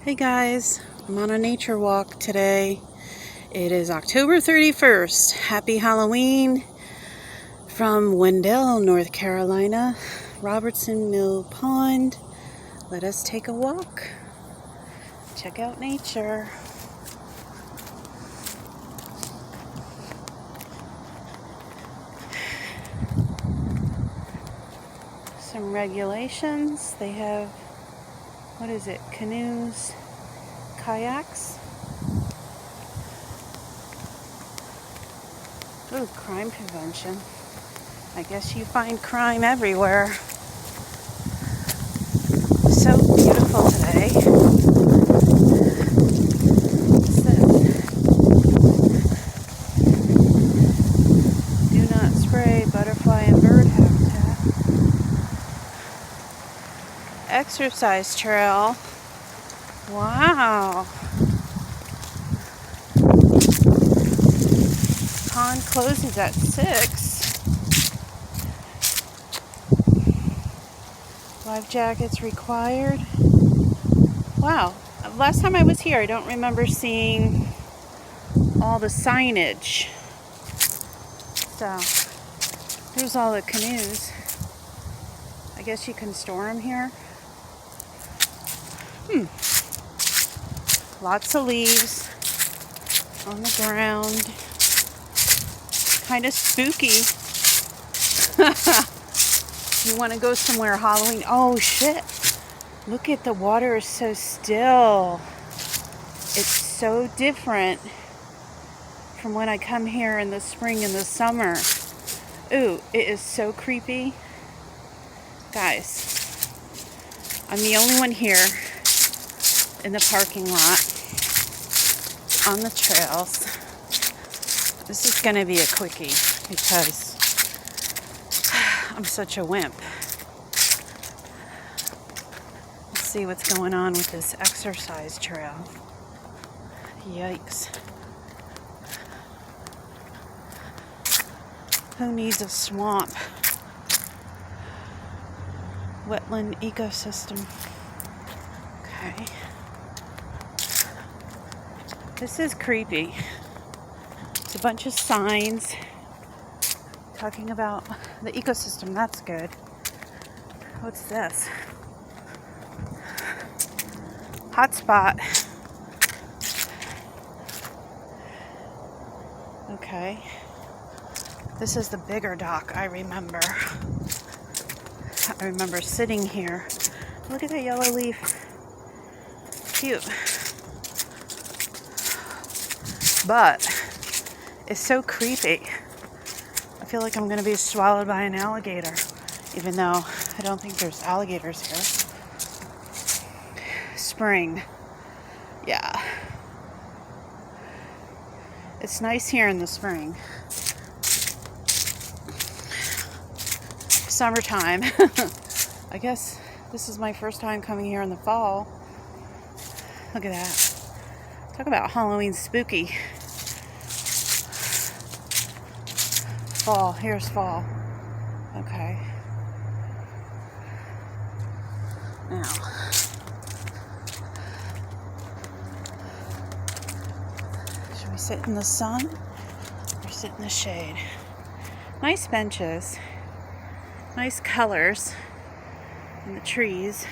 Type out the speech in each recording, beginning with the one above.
Hey guys, I'm on a nature walk today. It is October 31st. Happy Halloween from Wendell, North Carolina, Robertson Mill Pond. Let us take a walk. Check out nature. Some regulations. They have, what is it, canoes, kayaks. Ooh, crime prevention. I guess you find crime everywhere. So beautiful today. What's this? Do not spray butterfly and bird habitat. Exercise trail. Wow. Pond closes at 6. Life jackets required. Wow. Last time I was here, I don't remember seeing all the signage. So, there's all the canoes. I guess you can store them here. Lots of leaves on the ground. Kind of spooky. You want to go somewhere Halloween? Oh shit. Look at the water is so still. It's so different from when I come here in the spring and the summer. Ooh, it is so creepy. Guys, I'm the only one here in the parking lot on the trails. This is going to be a quickie because I'm such a wimp. Let's see what's going on with this exercise trail. Yikes. Who needs a swamp? Wetland ecosystem. Okay. This is creepy. It's a bunch of signs talking about the ecosystem. That's good. What's this? Hotspot. Okay. This is the bigger dock, I remember. I remember sitting here. Look at that yellow leaf. Cute. But it's so creepy. I feel like I'm going to be swallowed by an alligator, even though I don't think there's alligators here. Spring. Yeah. It's nice here in the spring. Summertime. I guess this is my first time coming here in the fall. Look at that. Talk about Halloween spooky. Fall. Here's fall. Okay. Now. Should we sit in the sun or sit in the shade? Nice benches. Nice colors in the trees.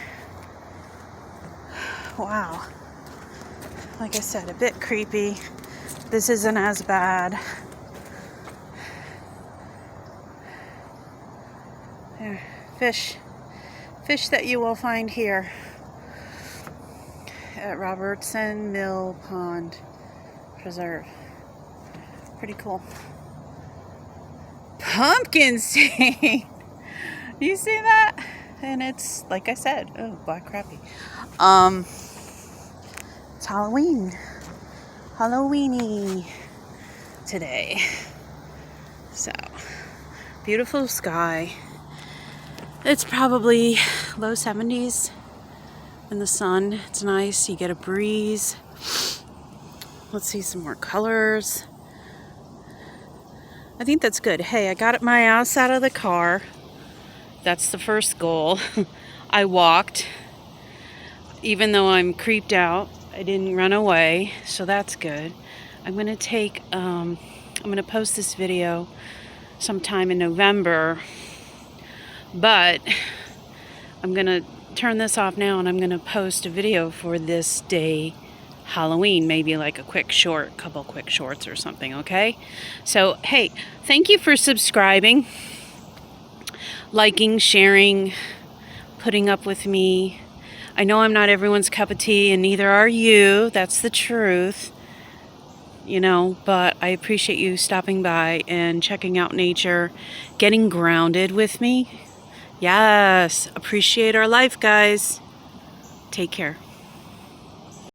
Wow. Like I said, a bit creepy. This isn't as bad. There, fish that you will find here at Robertson Mill Pond Preserve. Pretty cool. Pumpkin seed. You see that? And it's, like I said, oh, black crappie. It's Halloween. Halloweeny today. So, beautiful sky. It's probably low 70s in the sun. It's nice. You get a breeze. Let's see some more colors. I think that's good. Hey, I got my ass out of the car. That's the first goal. I walked. even though I'm creeped out, I didn't run away, so that's good. I'm going to take, I'm going to post this video sometime in November, but I'm going to turn this off now and I'm going to post a video for this day, Halloween, maybe like a quick short, couple quick shorts or something, okay? So, hey, thank you for subscribing, liking, sharing, putting up with me. I know I'm not everyone's cup of tea, and neither are you. That's the truth. You know, but I appreciate you stopping by and checking out nature, getting grounded with me. Yes, appreciate our life, guys. Take care.